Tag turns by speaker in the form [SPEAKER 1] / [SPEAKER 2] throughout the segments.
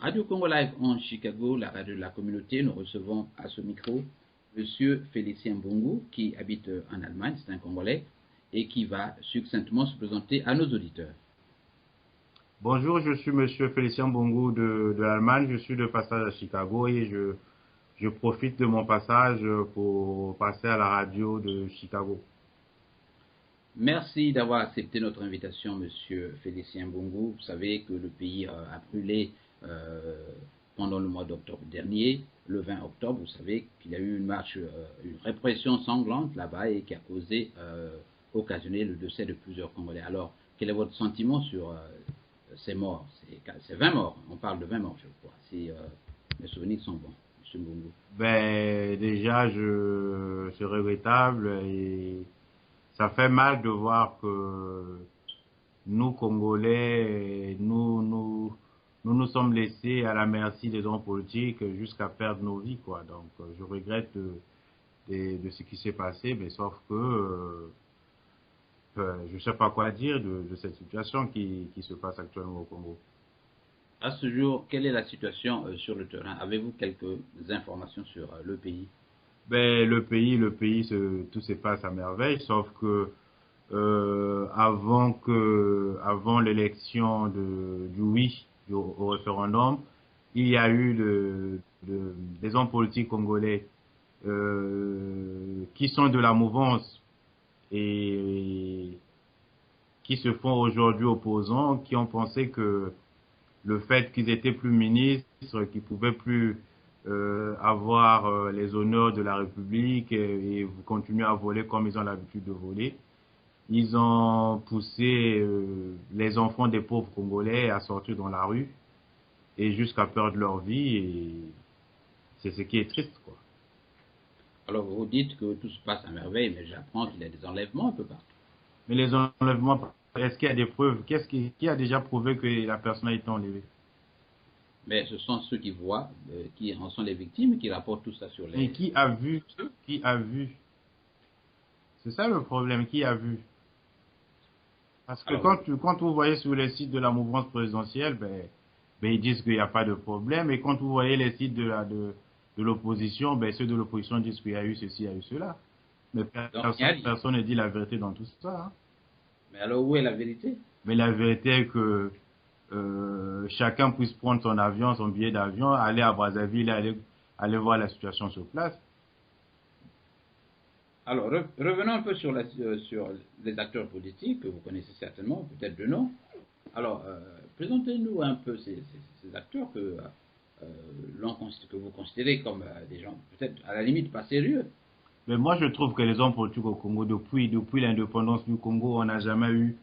[SPEAKER 1] Radio Congo Live en Chicago, la radio de la communauté. Nous recevons à ce micro Monsieur Félicien Mbongo, qui habite en Allemagne, c'est un Congolais, et qui va succinctement se présenter à nos auditeurs.
[SPEAKER 2] Bonjour, je suis Monsieur Félicien Bongo de l'Allemagne. Je suis de passage à Chicago et je profite de mon passage pour passer à la radio de Chicago.
[SPEAKER 1] Merci d'avoir accepté notre invitation, Monsieur Félicien Mbongo. Vous savez que le pays a brûlé pendant le mois d'octobre dernier, le 20 octobre. Vous savez qu'il y a eu une marche, une répression sanglante là-bas et qui a occasionné le décès de plusieurs Congolais. Alors, quel est votre sentiment sur ces morts? C'est 20 morts. On parle de 20 morts, je crois, si mes souvenirs sont bons, Monsieur Mbongo.
[SPEAKER 2] Ben, déjà, c'est regrettable et ça fait mal de voir que nous, Congolais, nous sommes laissés à la merci des hommes politiques jusqu'à perdre nos vies, quoi. Donc, je regrette de ce qui s'est passé, mais sauf que je ne sais pas quoi dire de cette situation qui se passe actuellement au Congo.
[SPEAKER 1] À ce jour, quelle est la situation sur le terrain? Avez-vous quelques informations sur le pays?
[SPEAKER 2] Ben, tout se passe à merveille, sauf que avant l'élection du oui au référendum, il y a eu des hommes politiques congolais qui sont de la mouvance et qui se font aujourd'hui opposants, qui ont pensé que le fait qu'ils étaient plus ministres, qu'ils pouvaient plus avoir les honneurs de la République et continuer à voler comme ils ont l'habitude de voler. Ils ont poussé les enfants des pauvres Congolais à sortir dans la rue et jusqu'à perdre leur vie et c'est ce qui est triste, quoi.
[SPEAKER 1] Alors vous dites que tout se passe à merveille, mais j'apprends qu'il y a des enlèvements un peu partout.
[SPEAKER 2] Mais les enlèvements, est-ce qu'il y a des preuves? Qui a déjà prouvé que la personne a été enlevée?
[SPEAKER 1] Mais ce sont ceux qui voient, qui en sont les victimes, qui rapportent tout ça sur
[SPEAKER 2] Et
[SPEAKER 1] les...
[SPEAKER 2] qui a vu? Qui a vu? C'est ça le problème, qui a vu? Parce que
[SPEAKER 1] Alors,
[SPEAKER 2] quand vous voyez sur les sites de la mouvance présidentielle, ben ils disent qu'il n'y a pas de problème. Et quand vous voyez les sites de l'opposition, ben ceux de l'opposition disent qu'il y a eu ceci, il y a eu cela. Mais
[SPEAKER 1] donc, il y a...
[SPEAKER 2] personne ne dit la vérité dans tout ça, hein.
[SPEAKER 1] Mais alors où est la vérité?
[SPEAKER 2] Mais la vérité est que chacun puisse prendre son avion, son billet d'avion, aller à Brazzaville, aller voir la situation sur place.
[SPEAKER 1] Alors, revenons un peu sur les acteurs politiques que vous connaissez certainement, peut-être de nom. Alors, présentez-nous un peu ces acteurs que vous considérez comme des gens peut-être à la limite pas sérieux.
[SPEAKER 2] Mais moi, je trouve que les hommes politiques au Congo, depuis l'indépendance du Congo, on n'a jamais eu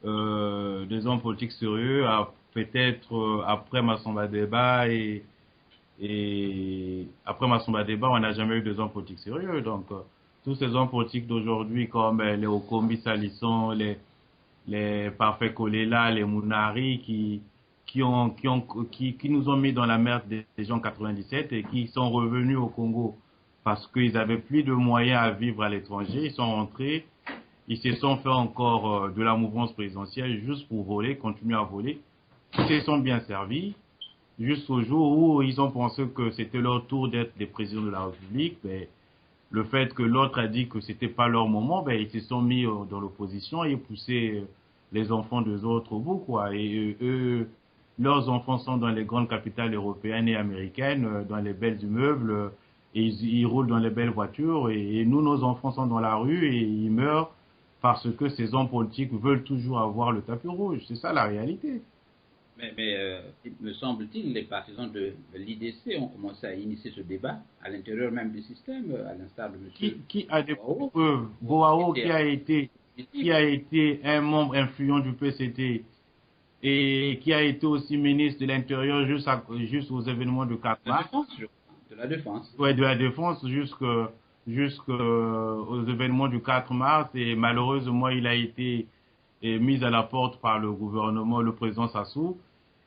[SPEAKER 2] des hommes politiques sérieux. Peut-être après Massamba Débat et après Massamba Débat, on n'a jamais eu des hommes politiques sérieux. Donc, tous ces hommes politiques d'aujourd'hui, comme les Okombi Salisson, les Parfait Kolela, les Mounari, qui nous ont mis dans la merde des gens 97 et qui sont revenus au Congo parce qu'ils avaient plus de moyens à vivre à l'étranger. Ils sont rentrés, ils se sont fait encore de la mouvance présidentielle juste pour voler, continuer à voler. Ils se sont bien servis jusqu'au jour où ils ont pensé que c'était leur tour d'être des présidents de la République. Mais le fait que l'autre a dit que c'était pas leur moment, ben, ils se sont mis dans l'opposition et poussaient les enfants des autres au bout, quoi. Et eux, leurs enfants sont dans les grandes capitales européennes et américaines, dans les belles immeubles, et ils roulent dans les belles voitures. Et nous, nos enfants sont dans la rue et ils meurent parce que ces hommes politiques veulent toujours avoir le tapis rouge. C'est ça la réalité.
[SPEAKER 1] Mais me semble-t-il, les partisans de l'IDC ont commencé à initier ce débat à l'intérieur même du système, à l'instar de M.
[SPEAKER 2] Qui a des
[SPEAKER 1] Boao,
[SPEAKER 2] preuves?
[SPEAKER 1] qui
[SPEAKER 2] Boao
[SPEAKER 1] était
[SPEAKER 2] qui a été un membre influent du PCT et qui a été aussi ministre de l'Intérieur juste aux événements du 4
[SPEAKER 1] de la
[SPEAKER 2] mars.
[SPEAKER 1] défense, de la défense.
[SPEAKER 2] Ouais, de la Défense jusqu'aux événements du 4 mars et malheureusement il a été mis à la porte par le gouvernement, le président Sassou.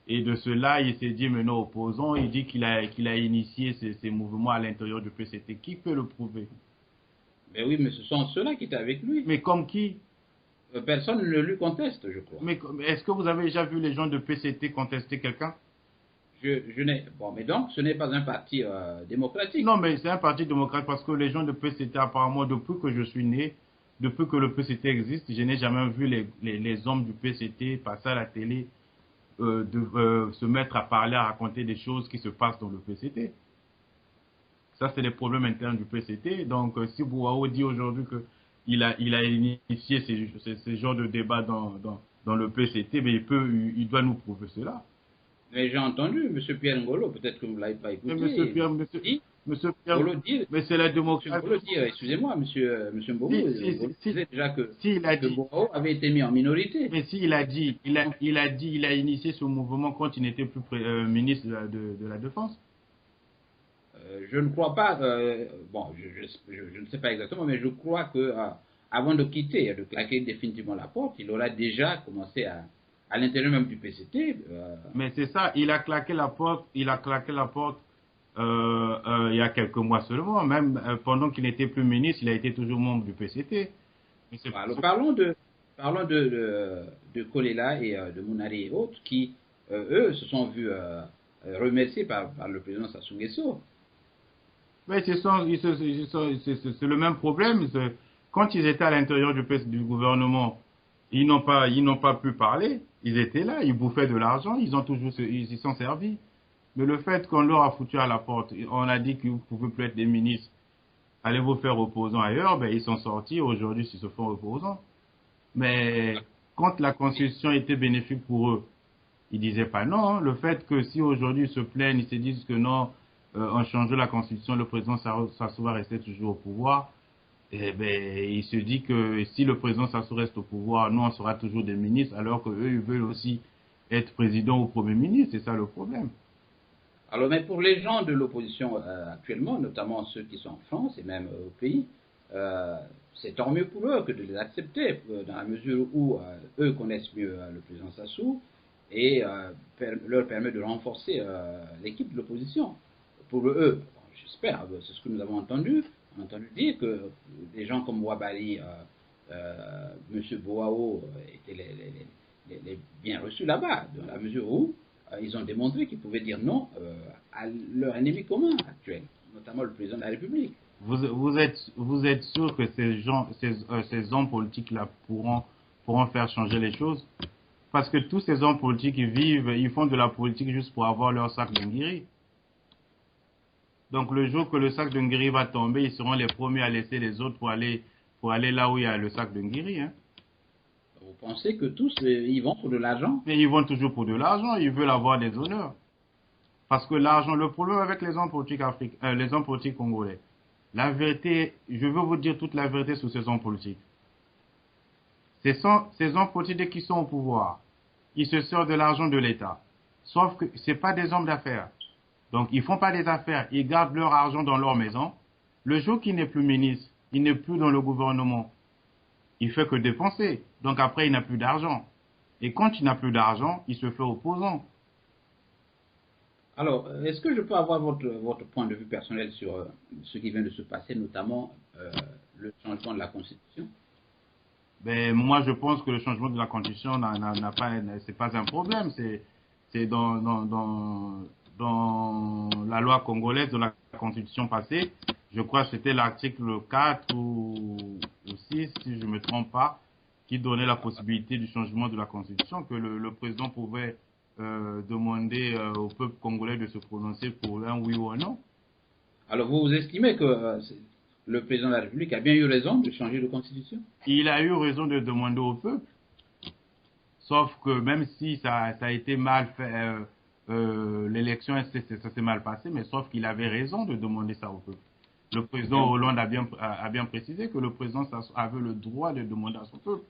[SPEAKER 2] Et de cela, il s'est dit maintenant opposant, il dit qu'il a initié ces mouvements à l'intérieur du PCT. Qui peut le prouver?
[SPEAKER 1] Mais oui, mais ce sont ceux-là qui étaient avec lui.
[SPEAKER 2] Mais comme qui?
[SPEAKER 1] Personne ne lui conteste, je crois.
[SPEAKER 2] Mais est-ce que vous avez déjà vu les gens de PCT contester quelqu'un?
[SPEAKER 1] je n'ai... Bon, mais donc, ce n'est pas un parti démocratique.
[SPEAKER 2] Non, mais c'est un parti démocrate parce que les gens de PCT, apparemment, depuis que je suis né, depuis que le PCT existe, je n'ai jamais vu les hommes du PCT passer à la télé, se mettre à parler, à raconter des choses qui se passent dans le PCT. Ça, c'est les problèmes internes du PCT. Donc, si Bouao dit aujourd'hui qu'il a initié ces genres de débats dans le PCT, mais il doit nous prouver cela.
[SPEAKER 1] Mais j'ai entendu M. Pierre Ngolo, peut-être que vous ne l'avez pas
[SPEAKER 2] Mais
[SPEAKER 1] écouté.
[SPEAKER 2] Monsieur Pierre,
[SPEAKER 1] Ngolo dit,
[SPEAKER 2] mais c'est la
[SPEAKER 1] M.
[SPEAKER 2] démocratie.
[SPEAKER 1] Ngolo dit, excusez-moi, M. Mbongo, Ngolo disait déjà que
[SPEAKER 2] il a dit,
[SPEAKER 1] Bouao avait été mis en minorité.
[SPEAKER 2] mais s'il a dit, il a initié ce mouvement quand il n'était plus ministre de la Défense.
[SPEAKER 1] Je ne crois pas, bon, je ne sais pas exactement, mais je crois que avant de quitter, de claquer définitivement la porte, il aura déjà commencé à l'intérieur même du PCT.
[SPEAKER 2] Mais c'est ça, il a claqué la porte, il y a quelques mois seulement, même pendant qu'il n'était plus ministre, il a été toujours membre du PCT.
[SPEAKER 1] Alors, parlons de Kolela et de Mounari et autres qui, eux, se sont vus remerciés par le président Sassou Nguesso.
[SPEAKER 2] Mais c'est le même problème. Quand ils étaient à l'intérieur du gouvernement, ils n'ont pas pu parler. Ils étaient là, ils bouffaient de l'argent, ils s'y sont servis. Mais le fait qu'on leur a foutu à la porte, on a dit que vous pouvez plus être des ministres, allez vous faire opposants ailleurs, ben ils sont sortis, aujourd'hui ils se font opposants. Mais quand la Constitution était bénéfique pour eux, ils disaient pas non. Le fait que si aujourd'hui ils se plaignent, ils se disent que non, en changeant la Constitution, le président Sassou va rester toujours au pouvoir, eh ben, il se dit que si le président Sassou reste au pouvoir, nous on sera toujours des ministres, alors qu'eux ils veulent aussi être président ou premier ministre, c'est ça le problème.
[SPEAKER 1] Alors, mais pour les gens de l'opposition actuellement, notamment ceux qui sont en France et même au pays, c'est tant mieux pour eux que de les accepter, dans la mesure où eux connaissent mieux le président Sassou et leur permet de renforcer l'équipe de l'opposition. Pour eux, bon, j'espère, c'est ce que nous avons entendu. On a entendu dire que des gens comme Ouabali, M. Boao étaient les bien reçus là-bas, dans la mesure où ils ont démontré qu'ils pouvaient dire non à leur ennemi commun actuel, notamment le président de la République.
[SPEAKER 2] Vous êtes sûr que ces hommes politiques-là pourront faire changer les choses? Parce que tous ces hommes politiques, ils font de la politique juste pour avoir leur sac d'Ingiri. Donc le jour que le sac d'Ingiri va tomber, ils seront les premiers à laisser les autres pour aller là où il y a le sac d'Ingiri. Hein.
[SPEAKER 1] Vous pensez que tous, ils vont pour de l'argent?
[SPEAKER 2] Mais ils vont toujours pour de l'argent, ils veulent avoir des honneurs. Parce que l'argent, le problème avec les hommes politiques les hommes politiques congolais, la vérité, je veux vous dire toute la vérité sur ces hommes politiques. Ces hommes politiques qui sont au pouvoir, ils se servent de l'argent de l'État. Sauf que ce pas des hommes d'affaires. Donc, ils font pas des affaires, ils gardent leur argent dans leur maison. Le jour qu'il n'est plus ministre, il n'est plus dans le gouvernement, il fait que dépenser. Donc après, il n'a plus d'argent. Et quand il n'a plus d'argent, il se fait opposant.
[SPEAKER 1] Alors, est-ce que je peux avoir votre point de vue personnel sur ce qui vient de se passer, notamment le changement de la Constitution?
[SPEAKER 2] Ben, moi, je pense que le changement de la Constitution c'est pas un problème. C'est dans la loi congolaise, dans la Constitution passée, je crois que c'était l'article 4 ou 6, si je ne me trompe pas, qui donnait la possibilité du changement de la Constitution, que le président pouvait demander au peuple congolais de se prononcer pour un oui ou un non.
[SPEAKER 1] Alors, vous estimez que le président de la République a bien eu raison de changer de Constitution?
[SPEAKER 2] Il a eu raison de demander au peuple, sauf que même si ça a été mal fait, l'élection, ça s'est mal passé, mais sauf qu'il avait raison de demander ça au peuple. Le président Hollande a bien précisé que le président avait le droit de demander à son peuple.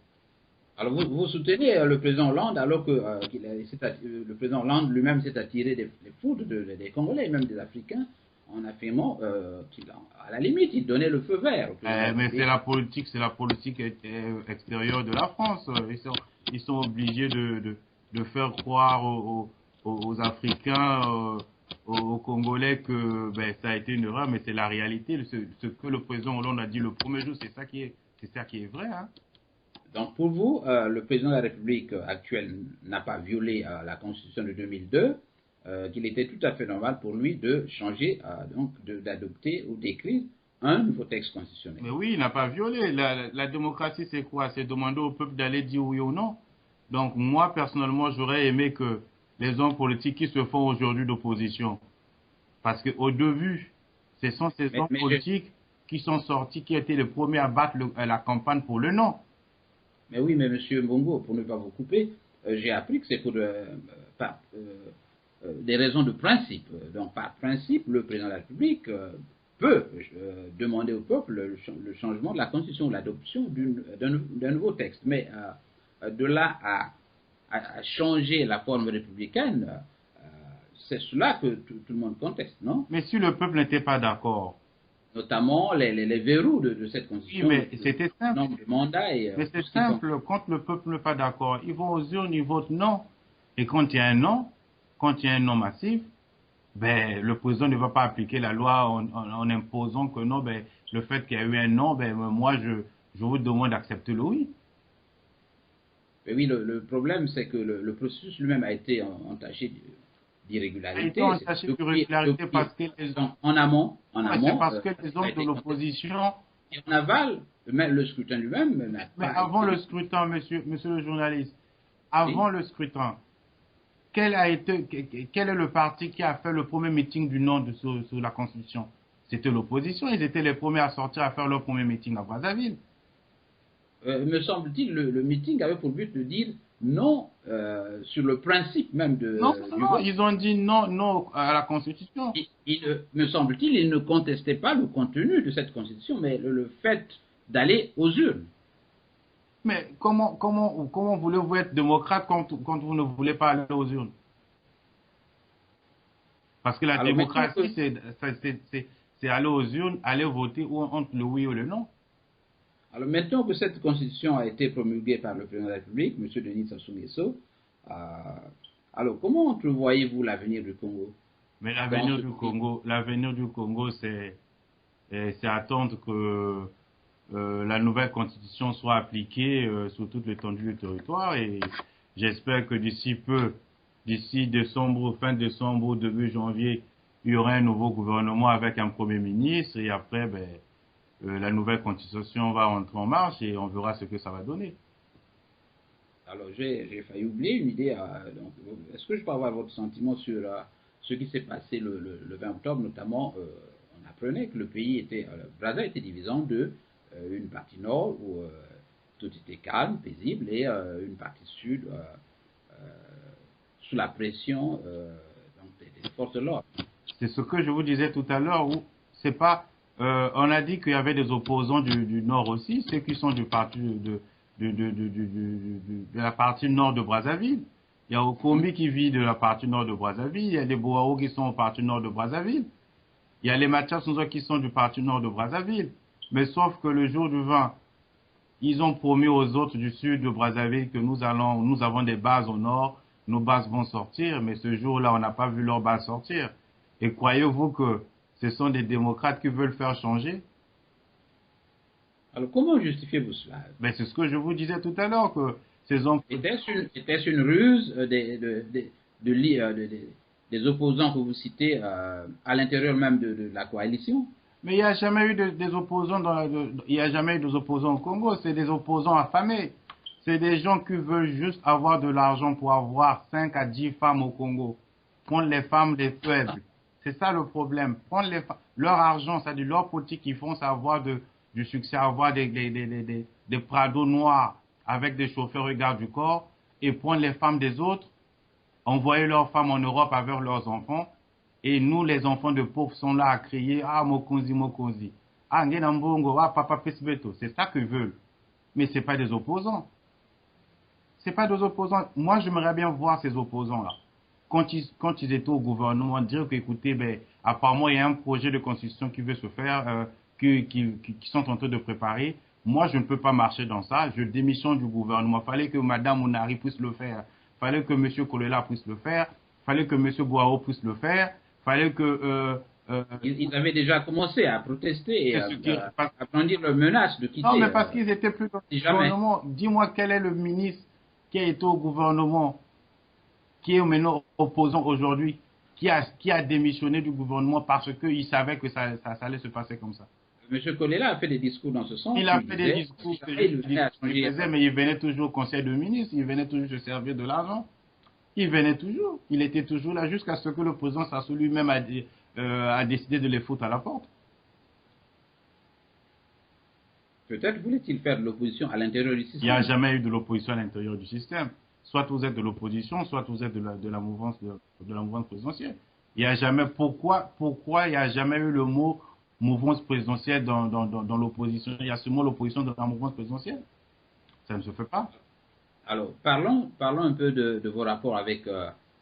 [SPEAKER 1] Alors vous soutenez le président Hollande alors que le président Hollande lui-même s'est attiré des foudres des Congolais et même des Africains en affirmant qu'à la limite il donnait le feu vert.
[SPEAKER 2] Mais c'est la politique extérieure de la France. Ils sont obligés de faire croire aux Africains, aux Congolais que ça a été une erreur, mais c'est la réalité. Ce que le président Hollande a dit le premier jour, c'est ça qui est vrai. Hein.
[SPEAKER 1] Donc pour vous, le président de la République actuel n'a pas violé la Constitution de 2002. qu'il était tout à fait normal pour lui de changer, donc d'adopter ou d'écrire un nouveau texte constitutionnel.
[SPEAKER 2] Mais oui, il n'a pas violé. La démocratie, c'est quoi? C'est demander au peuple d'aller dire oui ou non. Donc moi, personnellement, j'aurais aimé que les hommes politiques qui se font aujourd'hui d'opposition, parce qu'au début, ce sont ces hommes
[SPEAKER 1] Mais
[SPEAKER 2] politiques qui sont sortis, qui étaient les premiers à battre la campagne pour le non.
[SPEAKER 1] mais oui, mais Monsieur Mbongo, pour ne pas vous couper, j'ai appris que c'est pour des raisons de principe. Donc, par principe, le président de la République peut demander au peuple le changement de la Constitution, l'adoption d'un nouveau texte. Mais de là à changer la forme républicaine, c'est cela que tout le monde conteste, non?
[SPEAKER 2] Mais si le peuple n'était pas d'accord,
[SPEAKER 1] Notamment les verrous de cette
[SPEAKER 2] oui,
[SPEAKER 1] Constitution,
[SPEAKER 2] mais c'était
[SPEAKER 1] le
[SPEAKER 2] simple.
[SPEAKER 1] nombre de mandats et
[SPEAKER 2] Mais
[SPEAKER 1] tout
[SPEAKER 2] c'est
[SPEAKER 1] ce qui compte.
[SPEAKER 2] simple, quand le peuple n'est pas d'accord, ils vont aux urnes, ils votent non. Et quand il y a un non, quand il y a un non massif, ben, le président ne va pas appliquer la loi en imposant que non, ben, le fait qu'il y a eu un non, ben, moi, je vous demande d'accepter le oui.
[SPEAKER 1] Mais oui, le problème, c'est que le processus lui-même a été entaché
[SPEAKER 2] Il a été
[SPEAKER 1] d'irrégularité.
[SPEAKER 2] entaché d'irrégularité parce que
[SPEAKER 1] Donc, en amont,
[SPEAKER 2] c'est parce que les
[SPEAKER 1] ça a
[SPEAKER 2] hommes de
[SPEAKER 1] été contesté.
[SPEAKER 2] l'opposition,
[SPEAKER 1] Et en aval, le scrutin lui-même n'a
[SPEAKER 2] mais
[SPEAKER 1] pas
[SPEAKER 2] avant le
[SPEAKER 1] été.
[SPEAKER 2] scrutin, monsieur le journaliste,
[SPEAKER 1] Oui.
[SPEAKER 2] avant le scrutin, quel est le parti qui a fait le premier meeting du non sur la Constitution? C'était l'opposition. Ils étaient les premiers à sortir à faire leur premier meeting à Brazzaville.
[SPEAKER 1] Me semble-t-il, le meeting avait pour but de dire non sur le principe même
[SPEAKER 2] Non,
[SPEAKER 1] du
[SPEAKER 2] non,
[SPEAKER 1] vote.
[SPEAKER 2] ils ont dit non, non à la Constitution.
[SPEAKER 1] Me semble-t-il, ils ne contestaient pas le contenu de cette Constitution, mais le fait d'aller aux urnes.
[SPEAKER 2] Mais comment voulez-vous être démocrate quand vous ne voulez pas aller aux urnes? Parce que la
[SPEAKER 1] Alors maintenant que
[SPEAKER 2] démocratie, c'est aller aux urnes, aller voter entre le oui ou le non.
[SPEAKER 1] Alors maintenant que cette constitution a été promulguée par le président de la République, M. Denis Sassou Nguesso, alors comment entrevoyez-vous l'avenir du Congo
[SPEAKER 2] Mais
[SPEAKER 1] dans ce pays?
[SPEAKER 2] l'avenir du Congo, c'est attendre que la nouvelle constitution soit appliquée sur toute l'étendue du territoire et j'espère que d'ici décembre, fin décembre, début janvier, il y aura un nouveau gouvernement avec un premier ministre et après, ben, la nouvelle constitution va entrer en marche et on verra ce que ça va donner.
[SPEAKER 1] Alors j'ai failli oublier une idée. Donc, est-ce que je peux avoir votre sentiment sur ce qui s'est passé le 20 octobre, notamment on apprenait que le pays était, Brazza était divisé en deux, une partie nord où tout était calme, paisible, et une partie sud sous la pression donc des forces de l'ordre.
[SPEAKER 2] C'est ce que je vous disais tout à l'heure où c'est pas, on a dit qu'il y avait des opposants du nord aussi, ceux qui sont du parti de la partie nord de Brazzaville. Il y a Okombi qui vit de la partie nord de Brazzaville, il y a des Boao qui sont au parti nord de Brazzaville, il y a les Mathias Nzo qui sont du parti nord de Brazzaville. Mais sauf que le jour du 20, ils ont promis aux autres du sud de Brazzaville que nous avons des bases au nord, nos bases vont sortir, mais ce jour-là, on n'a pas vu leurs bases sortir. Et croyez-vous que ce sont des démocrates qui veulent faire changer?
[SPEAKER 1] Alors comment justifiez-vous cela?
[SPEAKER 2] Ben, c'est ce que je vous disais tout à l'heure, que ces hommes...
[SPEAKER 1] Était-ce une ruse des opposants que vous citez à l'intérieur même de la coalition?
[SPEAKER 2] Mais il n'y a jamais eu des opposants il y a jamais eu des opposants au Congo, c'est des opposants affamés. C'est des gens qui veulent juste avoir de l'argent pour avoir 5 à 10 femmes au Congo. Prendre les femmes des faibles. C'est ça le problème. Prendre leur argent, c'est-à-dire leur politique qu'ils font, c'est avoir du succès, avoir des prados noirs avec des chauffeurs garde du corps et prendre les femmes des autres, envoyer leurs femmes en Europe avec leurs enfants. Et nous, les enfants de pauvres, sont là à crier « Ah, Mokonzi, Mokonzi !»« Ah, Ngenambongo, ah, Papa Pesbeto !» C'est ça qu'ils veulent. Mais ce n'est pas des opposants. Ce n'est pas des opposants. Moi, j'aimerais bien voir ces opposants-là. Quand ils étaient au gouvernement, dire qu'écoutez, ben, apparemment, il y a un projet de constitution qui veut se faire, qui sont en train de préparer. Moi, je ne peux pas marcher dans ça. Je démissionne du gouvernement. Il fallait que Mme Mounari puisse le faire. Il fallait que M. Kolela puisse le faire. Il fallait que M. Boao puisse le faire. Fallait que
[SPEAKER 1] ils avaient déjà commencé à protester et à brandir leur menace de quitter.
[SPEAKER 2] Non, mais parce qu'ils étaient plus dans le gouvernement. Dis-moi quel est le ministre qui a été au gouvernement, qui est maintenant opposant aujourd'hui. qui a démissionné du gouvernement parce qu'il savait que ça allait se passer comme ça.
[SPEAKER 1] M. Kolela a fait des discours dans ce sens.
[SPEAKER 2] Il a fait des discours, mais il venait toujours au conseil de ministre, il venait toujours se servir de l'argent. Il venait toujours, il était toujours là jusqu'à ce que le président Sassou lui-même a décidé de les foutre à la porte.
[SPEAKER 1] Peut-être voulait-il faire de l'opposition à l'intérieur du système.
[SPEAKER 2] Il n'y a jamais eu de l'opposition à l'intérieur du système. Soit vous êtes de l'opposition, soit vous êtes de la mouvance présidentielle. Il n'y a jamais, pourquoi il n'y a jamais eu le mot mouvance présidentielle dans l'opposition? Il y a seulement l'opposition dans la mouvance présidentielle. Ça ne se fait pas.
[SPEAKER 1] Alors, parlons un peu de vos rapports avec...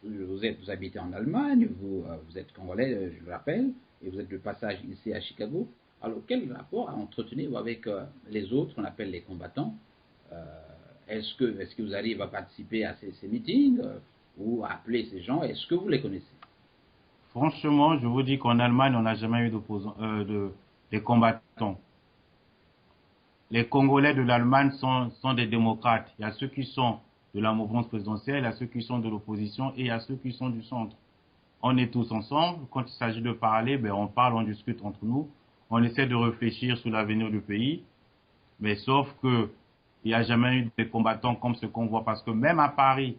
[SPEAKER 1] vous habitez en Allemagne, vous êtes congolais, je le rappelle, et vous êtes de passage ici à Chicago. Alors, quel rapport entretenez-vous avec les autres, qu'on appelle les combattants? Est-ce que vous arrivez à participer à ces meetings ou à appeler ces gens? Est-ce que vous les connaissez?
[SPEAKER 2] Franchement, je vous dis qu'en Allemagne, on n'a jamais eu de combattants. Les Congolais de l'Allemagne sont des démocrates. Il y a ceux qui sont de la mouvance présidentielle, il y a ceux qui sont de l'opposition et il y a ceux qui sont du centre. On est tous ensemble. Quand il s'agit de parler, ben, on parle, on discute entre nous. On essaie de réfléchir sur l'avenir du pays. Mais sauf que il n'y a jamais eu de combattants comme ce qu'on voit. Parce que même à Paris,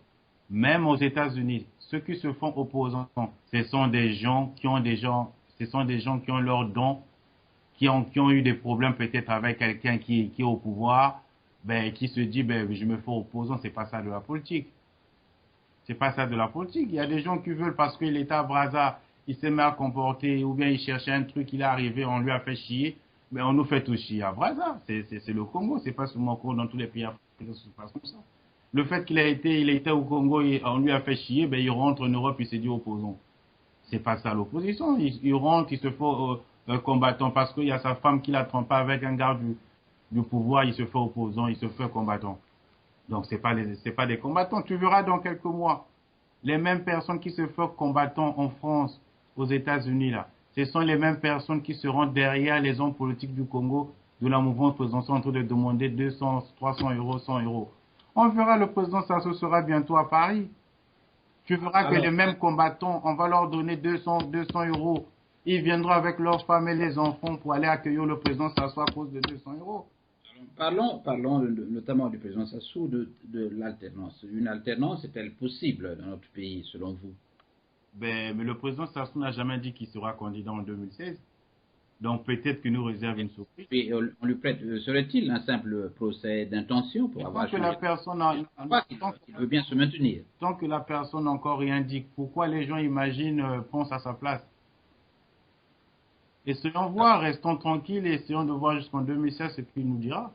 [SPEAKER 2] même aux États-Unis, ceux qui se font opposants, ce sont des gens qui ont leurs dons, qui ont eu des problèmes peut-être avec quelqu'un qui est au pouvoir, ben, qui se dit, ben, je me fais opposant, c'est pas ça de la politique. C'est pas ça de la politique. Il y a des gens qui veulent parce que l'État Brazza, il s'est mal comporté, ou bien il cherchait un truc, il est arrivé, on lui a fait chier, mais on nous fait tout chier à Brazza. C'est le Congo, c'est pas seulement dans tous les pays africains, ça se passe comme ça. Le fait il était au Congo et on lui a fait chier, ben, il rentre en Europe, il s'est dit opposant. C'est pas ça l'opposition. Il rentre, il se fait combattant parce qu'il y a sa femme qui l'a trompé avec un garde du pouvoir, il se fait opposant, il se fait combattant. Donc c'est pas des combattants. Tu verras dans quelques mois, les mêmes personnes qui se font combattants en France, aux États-Unis là, ce sont les mêmes personnes qui seront derrière les hommes politiques du Congo, de la mouvance présidentielle en train de demander 200, 300 euros, 100 euros. On verra, le président Sassou sera bientôt à Paris. Tu verras que les mêmes combattants, on va leur donner 200 euros. Ils viendront avec leurs femmes et les enfants pour aller accueillir le président Sassou à cause de 200 euros.
[SPEAKER 1] Parlons notamment du président Sassou, de l'alternance. Une alternance est-elle possible dans notre pays, selon vous?
[SPEAKER 2] Mais le président Sassou n'a jamais dit qu'il sera candidat en 2016. Donc peut-être qu'il nous réserve une surprise.
[SPEAKER 1] Et on lui prête, serait-il un simple procès d'intention pour avoir
[SPEAKER 2] que la personne
[SPEAKER 1] il veut bien se maintenir.
[SPEAKER 2] Tant que la personne n'a encore rien dit, pourquoi les gens imaginent, pensent à sa place? Essayons voir, restons tranquilles et essayons de voir jusqu'en 2016 ce qu'il nous dira.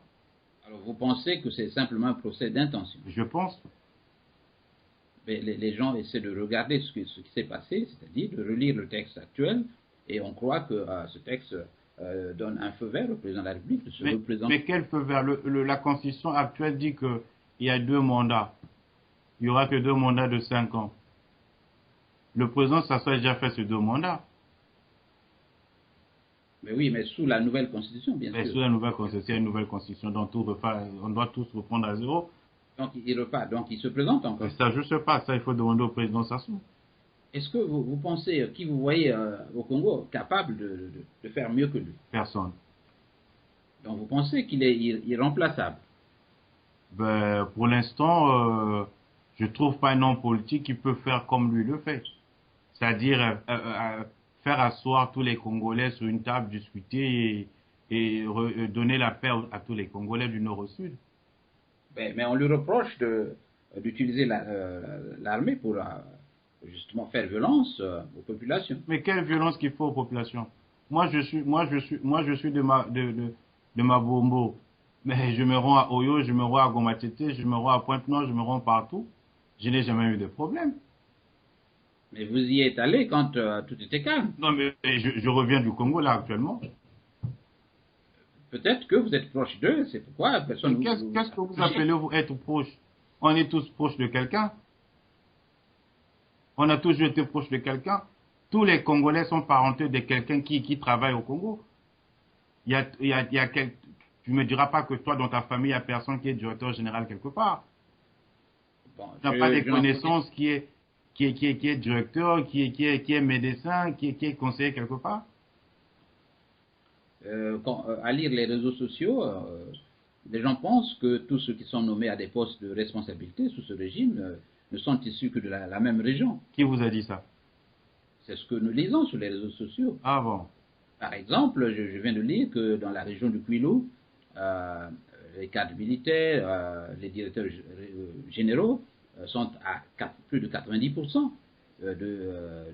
[SPEAKER 1] Alors vous pensez que c'est simplement un procès d'intention?
[SPEAKER 2] Je pense.
[SPEAKER 1] Mais les gens essaient de regarder ce qui s'est passé, c'est-à-dire de relire le texte actuel, et on croit que ce texte donne un feu vert au président de la République de se représenter.
[SPEAKER 2] Mais quel feu vert? La Constitution actuelle dit qu'il y a 2 mandats. Il n'y aura que 2 mandats de 5 ans. Le président Sassou a déjà fait ces 2 mandats.
[SPEAKER 1] Mais oui, mais sous la nouvelle Constitution, bien sûr.
[SPEAKER 2] Sous la nouvelle Constitution, il y a une nouvelle Constitution, donc on doit tous reprendre à zéro.
[SPEAKER 1] Donc il repart, donc il se présente encore.
[SPEAKER 2] Mais ça, je ne sais pas, ça il faut demander au président Sassou.
[SPEAKER 1] Est-ce que vous pensez, qui vous voyez au Congo capable de faire mieux que lui?
[SPEAKER 2] Personne.
[SPEAKER 1] Donc vous pensez qu'il est irremplaçable?
[SPEAKER 2] Ben, pour l'instant, je ne trouve pas un homme politique qui peut faire comme lui le fait. C'est-à-dire faire asseoir tous les Congolais sur une table, discuter et donner la paix à tous les Congolais du nord au sud.
[SPEAKER 1] Mais on lui reproche d'utiliser l'armée pour justement faire violence aux populations.
[SPEAKER 2] Mais quelle violence qu'il faut aux populations? Moi je suis de ma Bombo, mais je me rends à Oyo, je me rends à Gomatete, je me rends à Pointe-Noire, je me rends partout. Je n'ai jamais eu de problème.
[SPEAKER 1] Mais vous y êtes allé quand tout était calme.
[SPEAKER 2] Non, mais je reviens du Congo là actuellement.
[SPEAKER 1] Peut-être que vous êtes proche d'eux, c'est pourquoi personne.
[SPEAKER 2] Qu'est-ce que vous appelez vous être proche? On est tous proches de quelqu'un. On a toujours été proche de quelqu'un. Tous les Congolais sont parentés de quelqu'un qui travaille au Congo. Tu ne me diras pas que toi, dans ta famille, il n'y a personne qui est directeur général quelque part. Bon, tu n'as pas des connaissances qui est... qui est directeur, qui est médecin, qui est conseiller quelque part?
[SPEAKER 1] À lire les réseaux sociaux, les gens pensent que tous ceux qui sont nommés à des postes de responsabilité sous ce régime ne sont issus que de la même région.
[SPEAKER 2] Qui vous a dit ça?
[SPEAKER 1] C'est ce que nous lisons sur les réseaux sociaux.
[SPEAKER 2] Ah bon?
[SPEAKER 1] Par exemple, je viens de lire que dans la région du Kwilu, les cadres militaires, les directeurs généraux sont à plus de 90%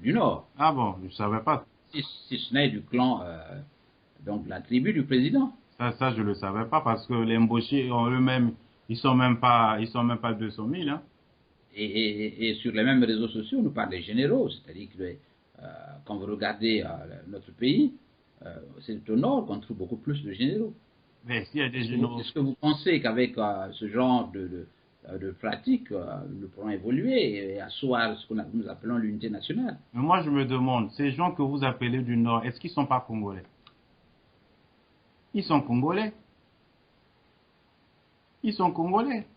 [SPEAKER 1] du Nord,
[SPEAKER 2] Ah bon, je ne savais pas.
[SPEAKER 1] si ce n'est du clan, donc la tribu du président.
[SPEAKER 2] Ça, je ne le savais pas parce que les embauchés en eux-mêmes, ils sont même pas 200 000, hein.
[SPEAKER 1] Et sur les mêmes réseaux sociaux, on nous parle des généraux, c'est-à-dire que quand vous regardez notre pays, c'est au nord qu'on trouve beaucoup plus de généraux.
[SPEAKER 2] Mais s'il y a des généraux.
[SPEAKER 1] Est-ce que vous pensez qu'avec ce genre de pratique, nous pourrons évoluer et asseoir ce que nous appelons l'unité nationale?
[SPEAKER 2] Mais moi, je me demande, ces gens que vous appelez du Nord, est-ce qu'ils ne sont pas congolais? Ils sont congolais. Ils sont congolais.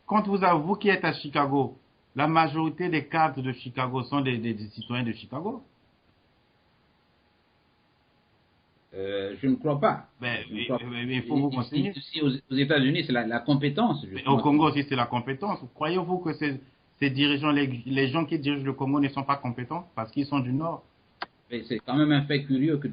[SPEAKER 2] Quand vous qui êtes à Chicago, la majorité des cadres de Chicago sont des citoyens de Chicago.
[SPEAKER 1] Je ne crois pas.
[SPEAKER 2] Mais,
[SPEAKER 1] Je ne crois pas.
[SPEAKER 2] mais il faut vous continuer.
[SPEAKER 1] Ici, aux États-Unis, c'est la compétence.
[SPEAKER 2] Au Congo aussi, c'est la compétence. Croyez-vous que ces dirigeants, les gens qui dirigent le Congo ne sont pas compétents parce qu'ils sont du Nord?
[SPEAKER 1] C'est quand même un fait curieux que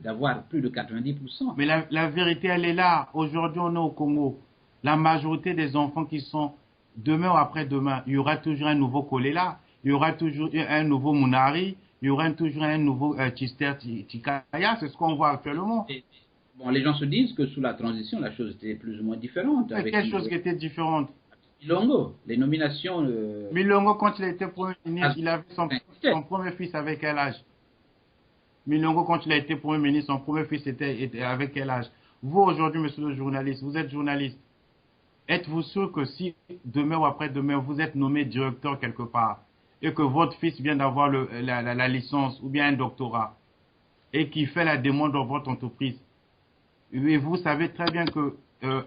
[SPEAKER 1] d'avoir plus de 90%.
[SPEAKER 2] Mais la vérité, elle est là. Aujourd'hui, on est au Congo. La majorité des enfants qui sont demain ou après-demain, il y aura toujours un nouveau Kolela, il y aura toujours un nouveau Munari, il y aura toujours un nouveau Chister Chikaya. C'est ce qu'on voit actuellement.
[SPEAKER 1] Bon, les gens se disent que sous la transition, la chose était plus ou moins différente.
[SPEAKER 2] Mais quelle chose qui était différente?
[SPEAKER 1] Milongo, les nominations.
[SPEAKER 2] Milongo, quand il était Premier ministre, il avait son premier fils avec quel âge? Milongo, quand il a été Premier ministre, son premier fils était avec quel âge? Vous, aujourd'hui, monsieur le journaliste, vous êtes journaliste. Êtes-vous sûr que si demain ou après-demain, vous êtes nommé directeur quelque part et que votre fils vient d'avoir la licence ou bien un doctorat et qui fait la demande dans votre entreprise, et vous savez très bien que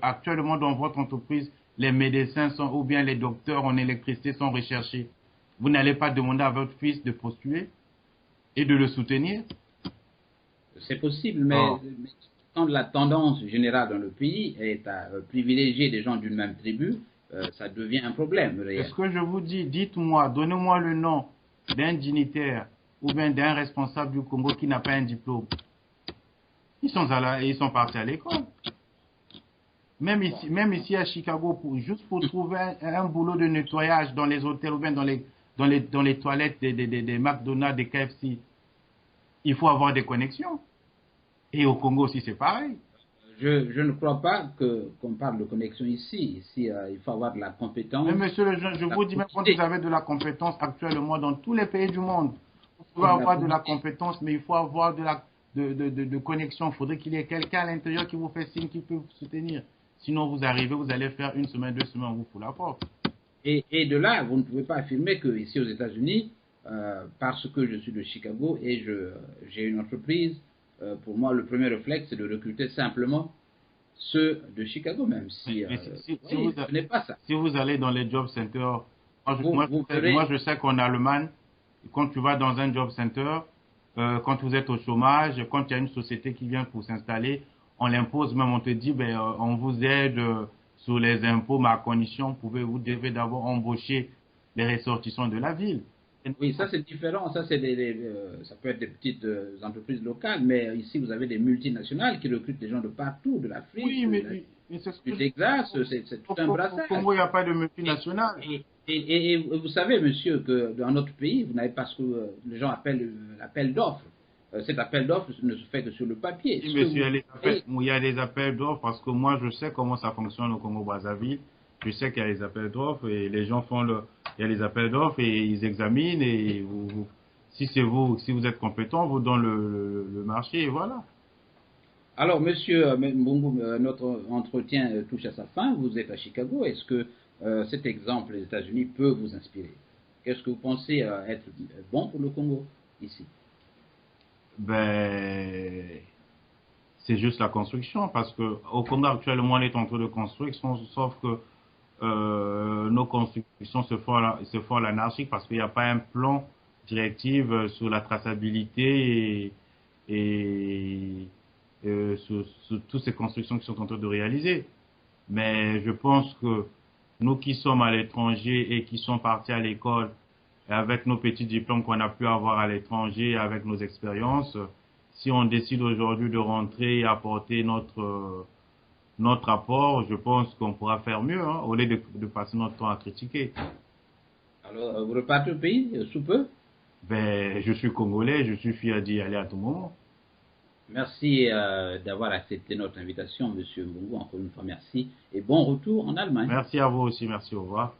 [SPEAKER 2] actuellement dans votre entreprise, les médecins ou bien les docteurs en électricité sont recherchés. Vous n'allez pas demander à votre fils de postuler et de le soutenir?
[SPEAKER 1] C'est possible, mais quand la tendance générale dans le pays est à privilégier des gens d'une même tribu, ça devient un problème réel.
[SPEAKER 2] C'est ce que je vous dis. Dites-moi, donnez-moi le nom d'un dignitaire ou bien d'un responsable du Congo qui n'a pas un diplôme. Ils sont partis à l'école. Même ici à Chicago, juste pour trouver un boulot de nettoyage dans les hôtels ou bien dans les toilettes des McDonald's, des KFC, il faut avoir des connexions. Et au Congo aussi, c'est pareil.
[SPEAKER 1] Je ne crois pas qu'on parle de connexion ici. Ici, il faut avoir de la compétence.
[SPEAKER 2] Mais monsieur le jeune, je vous dis, même quand vous avez de la compétence actuellement dans tous les pays du monde, vous pouvez avoir de la compétence, mais il faut avoir de connexion. Il faudrait qu'il y ait quelqu'un à l'intérieur qui vous fait signe, qui peut vous soutenir. Sinon, vous arrivez, vous allez faire une semaine, 2 semaines, on vous fout la porte.
[SPEAKER 1] Et de là, vous ne pouvez pas affirmer que ici aux États-Unis, parce que je suis de Chicago et j'ai une entreprise, pour moi, le premier réflexe, c'est de recruter simplement ceux de Chicago, même si, ce n'est pas ça.
[SPEAKER 2] Si vous allez dans les job centers, moi je sais qu'en Allemagne, quand tu vas dans un job center, quand vous êtes au chômage, quand il y a une société qui vient pour s'installer, on l'impose même, on te dit, on vous aide sur les impôts, mais à condition, vous devez d'abord embaucher les ressortissants de la ville.
[SPEAKER 1] Oui, ça c'est différent. Ça, ça peut être des petites entreprises locales, mais ici vous avez des multinationales qui recrutent des gens de partout, de l'Afrique, du Texas, c'est tout un brassage.
[SPEAKER 2] Au Congo, il n'y a pas de multinationales.
[SPEAKER 1] Et vous savez, monsieur, que dans notre pays, vous n'avez pas ce que les gens appellent l'appel d'offres. Cet appel d'offres ne se fait que sur le papier.
[SPEAKER 2] Oui, monsieur, il y a des appels d'offres parce que moi, je sais comment ça fonctionne au Congo-Brazzaville. Je sais qu'il y a les appels d'offres et les gens il y a les appels d'offres et ils examinent et si vous êtes compétent, vous donnez le marché et voilà.
[SPEAKER 1] Alors, monsieur Mbungu, notre entretien touche à sa fin. Vous êtes à Chicago. Est-ce que cet exemple des États-Unis peut vous inspirer? Qu'est-ce que vous pensez être bon pour le Congo ici?
[SPEAKER 2] C'est juste la construction parce que au Congo actuellement on est en train de construire, sauf que nos constructions se font à l'anarchique parce qu'il n'y a pas un plan directive sur la traçabilité sur toutes ces constructions qui sont en train de réaliser. Mais je pense que nous qui sommes à l'étranger et qui sommes partis à l'école avec nos petits diplômes qu'on a pu avoir à l'étranger, avec nos expériences, si on décide aujourd'hui de rentrer et apporter notre apport, je pense qu'on pourra faire mieux, hein, au lieu de passer notre temps à critiquer.
[SPEAKER 1] Alors, vous repartez au pays sous peu?
[SPEAKER 2] Ben, je suis congolais, je suis fier d'y aller à tout moment.
[SPEAKER 1] Merci d'avoir accepté notre invitation, Monsieur Mbungu. Encore une fois, merci et bon retour en Allemagne.
[SPEAKER 2] Merci à vous aussi, merci, au revoir.